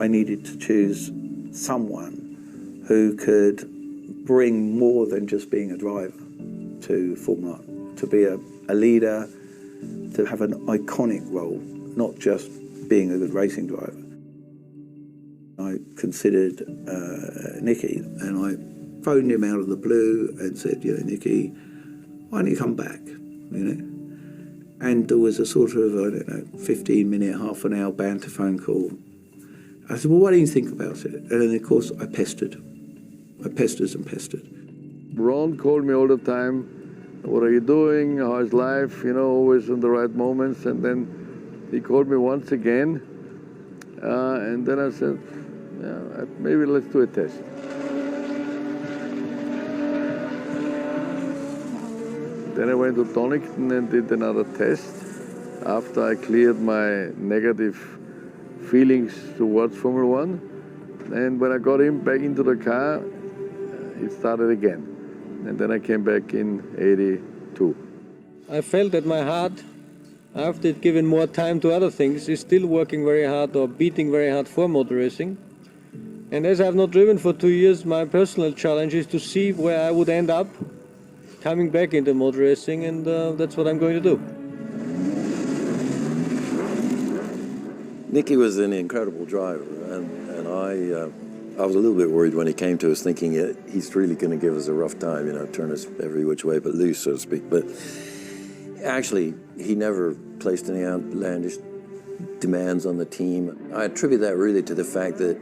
I needed to choose someone who could bring more than just being a driver to Formula 1, to be a leader, to have an iconic role, not just being a good racing driver. I considered Nicky, and I phoned him out of the blue and said, Nicky, why don't you come back, And there was a sort of, 15-minute, half an hour banter phone call. I said, well, why don't you think about it? And then, of course, I pestered. I pestered and pestered. Ron called me all the time. What are you doing? How's life? Always in the right moments. And then he called me once again. And then I said, yeah, maybe let's do a test. Then I went to Donington and did another test after I cleared my negative feelings towards Formula 1. And when I got him back into the car, it started again. And then I came back in '82. I felt that my heart, after it given more time to other things, is still working very hard or beating very hard for motor racing. And as I have not driven for 2 years, my personal challenge is to see where I would end up coming back into motor racing, and that's what I'm going to do. Nicky was an incredible driver, and I was a little bit worried when he came to us, thinking he's really going to give us a rough time, turn us every which way but loose, so to speak. But actually, he never placed any outlandish demands on the team. I attribute that really to the fact that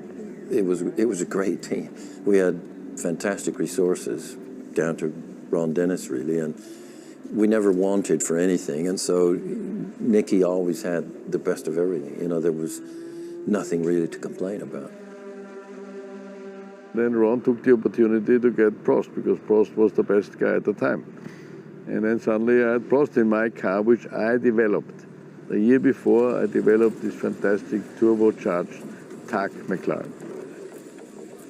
it was a great team. We had fantastic resources down to Ron Dennis, really, and we never wanted for anything. And so Nicky always had the best of everything. There was nothing really to complain about. Then Ron took the opportunity to get Prost, because Prost was the best guy at the time. And then suddenly I had Prost in my car, which I developed. The year before, I developed this fantastic turbocharged TAC McLaren.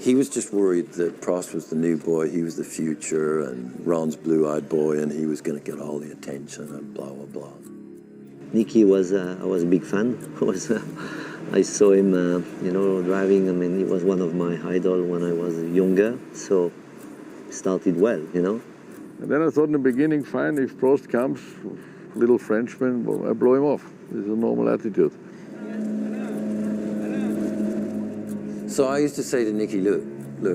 He was just worried that Prost was the new boy, he was the future, and Ron's blue-eyed boy, and he was going to get all the attention and blah, blah, blah. Nicky I was a big fan. I saw him, driving. I mean, he was one of my idols when I was younger, so it started well, And then I thought in the beginning, fine, if Prost comes, little Frenchman, well, I blow him off. This is a normal attitude. So I used to say to Nicky, look,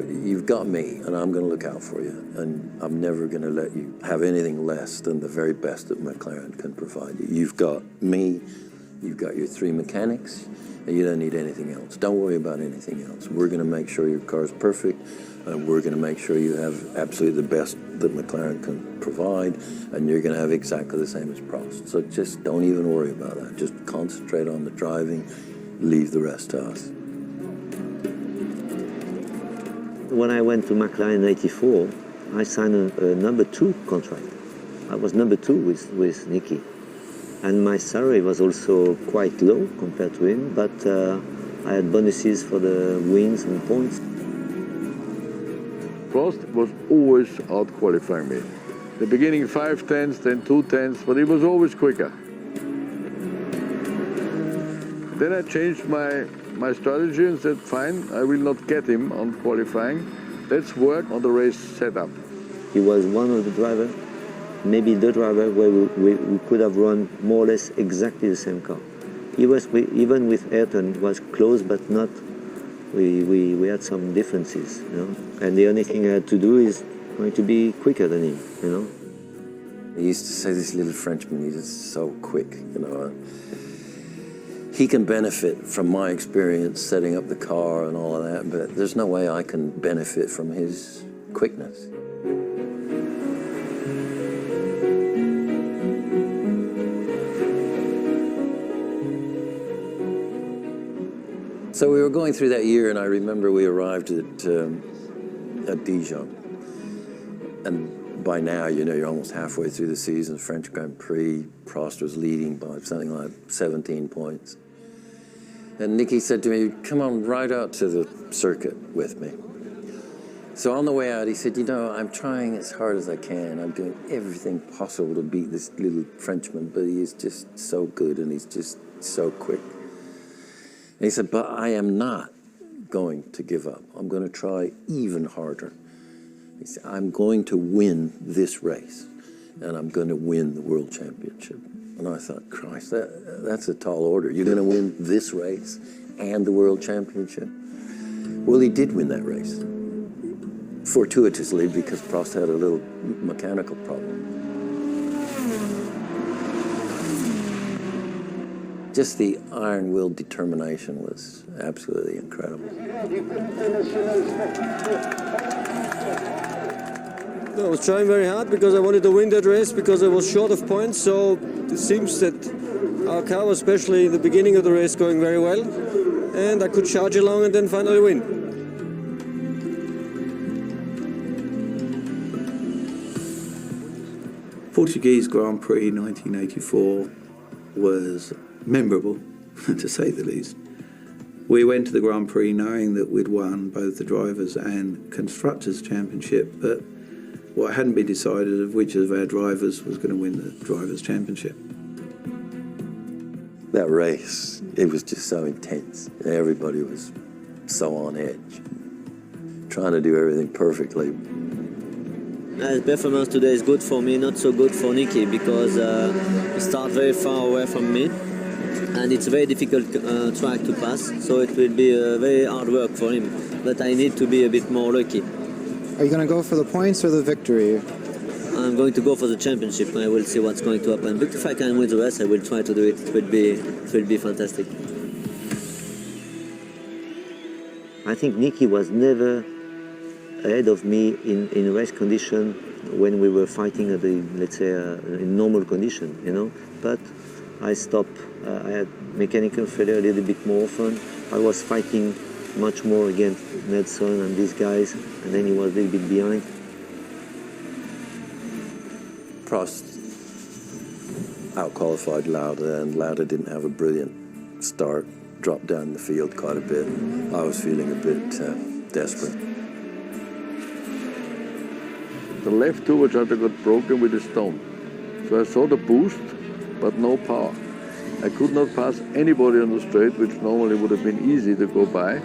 you've got me, and I'm going to look out for you, and I'm never going to let you have anything less than the very best that McLaren can provide you. You've got me, you've got your 3 mechanics, and you don't need anything else. Don't worry about anything else. We're going to make sure your car's perfect, and we're going to make sure you have absolutely the best that McLaren can provide, and you're going to have exactly the same as Prost. So just don't even worry about that. Just concentrate on the driving, leave the rest to us. When I went to McLaren in '84, I signed a number 2 contract. I was number 2 with Nicky. And my salary was also quite low compared to him, but I had bonuses for the wins and points. Prost was always out-qualifying me. The beginning 5 tenths, then 2 tenths, but he was always quicker. Then I changed my strategy and said, fine, I will not get him on qualifying. Let's work on the race setup. He was one of the drivers, maybe the driver where we could have run more or less exactly the same car. He was, even with Ayrton, it was close, but not, we had some differences, And the only thing I had to do is going to be quicker than him, He used to say, this little Frenchman, he's just so quick, He can benefit from my experience setting up the car and all of that, but there's no way I can benefit from his quickness. So we were going through that year, and I remember we arrived at Dijon. And by now, you're almost halfway through the season, French Grand Prix. Prost was leading by something like 17 points. And Nicky said to me, come on right out to the circuit with me. So on the way out, he said, I'm trying as hard as I can. I'm doing everything possible to beat this little Frenchman, but he is just so good and he's just so quick. And he said, but I am not going to give up. I'm going to try even harder. He said, I'm going to win this race, and I'm going to win the World Championship. And I thought, Christ, that's a tall order. You're going to win this race and the World Championship? Well, he did win that race, fortuitously, because Prost had a little mechanical problem. Just the iron-willed determination was absolutely incredible. I was trying very hard because I wanted to win that race because I was short of points, so it seems that our car was, especially in the beginning of the race, going very well, and I could charge along and then finally win. Portuguese Grand Prix 1984 was memorable, to say the least. We went to the Grand Prix knowing that we'd won both the Drivers' and Constructors' Championship, but what hadn't been decided of which of our drivers was going to win the Drivers' Championship. That race, it was just so intense. Everybody was so on edge, trying to do everything perfectly. The performance today is good for me, not so good for Nicky, because he starts very far away from me, and it's a very difficult track to pass, so it will be very hard work for him. But I need to be a bit more lucky. Are you going to go for the points or the victory? I'm going to go for the championship. I will see what's going to happen. But if I can win the race, I will try to do it. It will be fantastic. I think Nicky was never ahead of me in race condition when we were fighting at the, let's say, in normal condition, you know. But I stopped. I had mechanical failure a little bit more often. I was fighting much more against Nelson and these guys, and then he was a little bit behind. Prost out-qualified Lauda, and Lauda didn't have a brilliant start, dropped down the field quite a bit. I was feeling a bit desperate. The left turbocharger got broken with a stone. So I saw the boost, but no power. I could not pass anybody on the straight, which normally would have been easy to go by.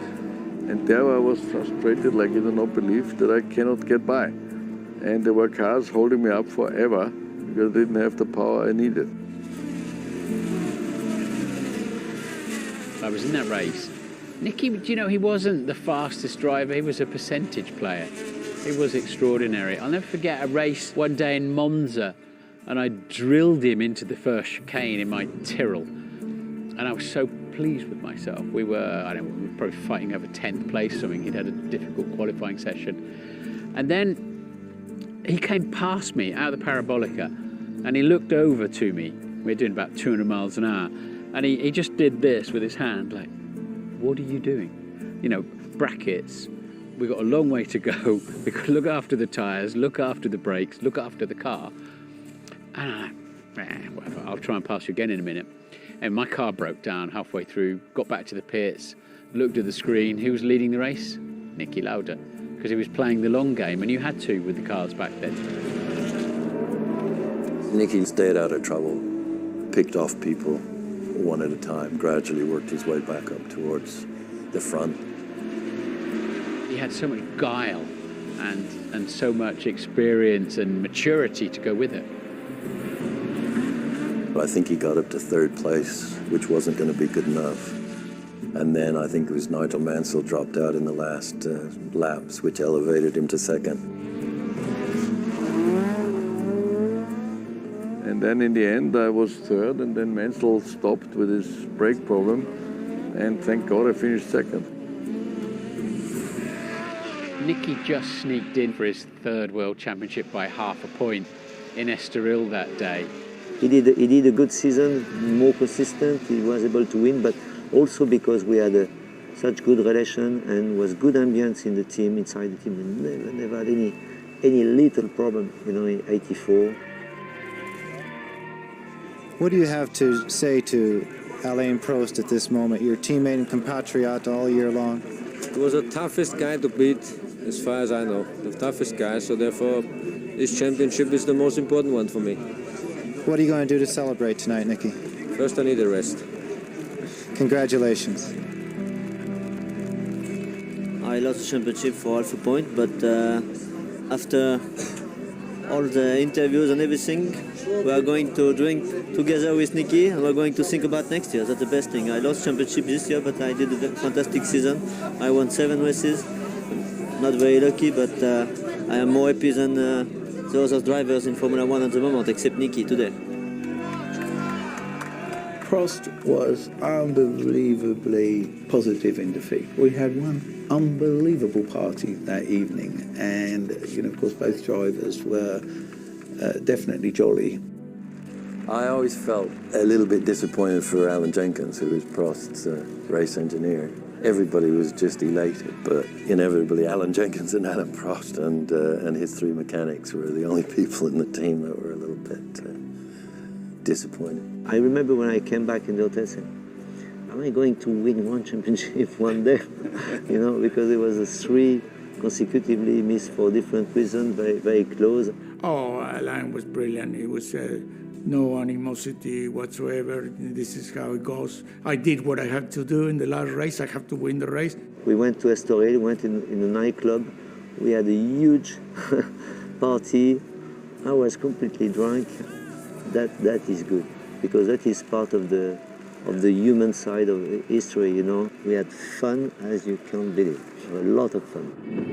And there I was frustrated, like you do not believe, that I cannot get by. And there were cars holding me up forever because I didn't have the power I needed. I was in that race. Nicky, do you know, he wasn't the fastest driver, he was a percentage player. He was extraordinary. I'll never forget a race one day in Monza, and I drilled him into the first chicane in my Tyrrell. And I was so pleased with myself. We were, I don't know, we were probably fighting over 10th place or something. He'd had a difficult qualifying session. And then he came past me out of the Parabolica, and he looked over to me. We were doing about 200 miles an hour. And he just did this with his hand, like, what are you doing? You know, brackets. We've got a long way to go. We've got to look after the tyres, look after the brakes, look after the car. And whatever, I'll try and pass you again in a minute. And my car broke down halfway through, got back to the pits, looked at the screen. Who was leading the race? Nicky Lauda, because he was playing the long game, and you had to with the cars back then. Nicky stayed out of trouble, picked off people one at a time, gradually worked his way back up towards the front. He had so much guile and so much experience and maturity to go with it. I think he got up to third place, which wasn't going to be good enough. And then I think it was Nigel Mansell dropped out in the last laps, which elevated him to second. And then in the end I was third, and then Mansell stopped with his brake problem, and thank God I finished second. Nicky just sneaked in for his third World Championship by half a point in Estoril that day. He did a good season, more consistent. He was able to win, but also because we had such good relation and was good ambience in the team, inside the team. We never had any little problem, you know, in 84. What do you have to say to Alain Prost at this moment, your teammate and compatriot all year long? He was the toughest guy to beat, as far as I know. The toughest guy, so therefore this championship is the most important one for me. What are you going to do to celebrate tonight, Nicky? First I need a rest. Congratulations. I lost the championship for half a point, but after all the interviews and everything, we are going to drink together with Nicky and we're going to think about next year. That's the best thing. I lost championship this year, but I did a fantastic season. I won 7 races. Not very lucky, but I am more happy than the other drivers in Formula 1 at the moment, except Nicky today. Prost was unbelievably positive in defeat. We had one unbelievable party that evening, and of course, both drivers were definitely jolly. I always felt a little bit disappointed for Alan Jenkins, who was Prost's race engineer. Everybody was just elated, but inevitably Alan Jenkins and Alain Prost and his 3 mechanics were the only people in the team that were a little bit disappointed. I remember when I came back in the hotel saying, am I going to win one championship one day? Because it was 3 consecutively missed for different reasons, very, very close. Oh, Alain was brilliant. It was no animosity whatsoever. This is how it goes. I did what I had to do in the last race. I have to win the race. We went to Estoril, went in a nightclub. We had a huge party. I was completely drunk. That is good, because that is part of the human side of history. We had fun as you can't believe. A lot of fun.